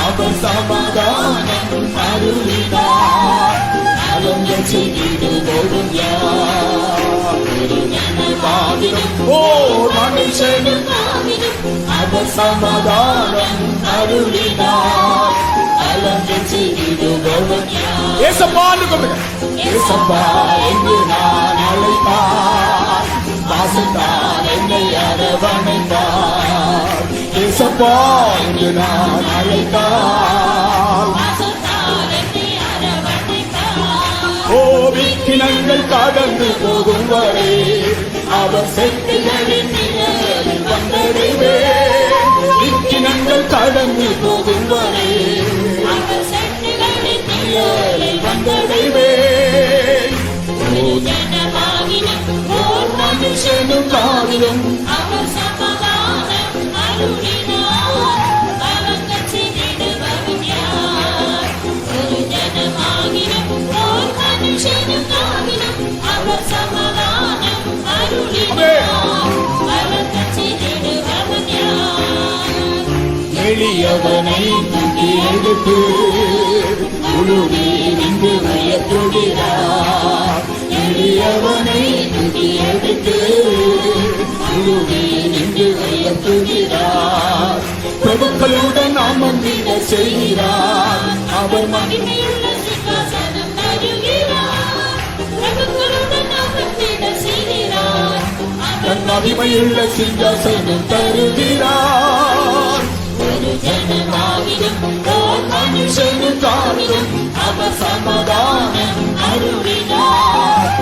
அவர் சமாதானம் அருளினார். அலங்கச் செய்திடுவோரும் யார்? ஓர் மனுஷனும் அவர் சமாதானம் அருளினார். அலங்கச் செய்திடுவோரும் யார்? ஏசப்பான்னு சொல்லுங்க. ஏசப்பா என்று நான் அழைத்தார், வாசத்தார் என்னை அரவணைத்தார். ஏசப்பா என்று நான் அழைத்தார், விக்கினங்கள் கடந்து போகும் வரை அவர் செத்துகளின் நிழலில் வந்தடைவே. விக்கினங்கள் கடந்து போகும் வரை நிழலில் வந்தடைவே. ஓர் மனுஷனும் காவிலும் அவர் சமாதானம் அருளினார். அலங்கச் செய்திடுவோரும் யார்? ஒரு ஜனமாகிலும் ஓர் மனுஷனும் காவிலும் அவர் சமாதானம் அருளினார். அலங்கச் செய்திடுவோரும் யார்? எளியவனை தூக்கி எடுத்து உழுவி நின்று உயர்த்துகிறார். எளியவனை தூக்கி எடுத்து உழுவி நின்று உயர்த்துகிறார். பிரபுக்களுடன் அமர்ந்திட செய்கிறார். அவர் மகிமையுள்ள சிங்காசனம் தருகிறார். பிரபுக்களுடன் அமர்ந்திட செய்கிறார். தன் மகிமையுள்ள சிங்காசனம் தருகிறார். ஒரு ஜனமாகிலும் ஓர் மனுஷனுக்காகிலும் அவர் சமாதானம் அருளினார்.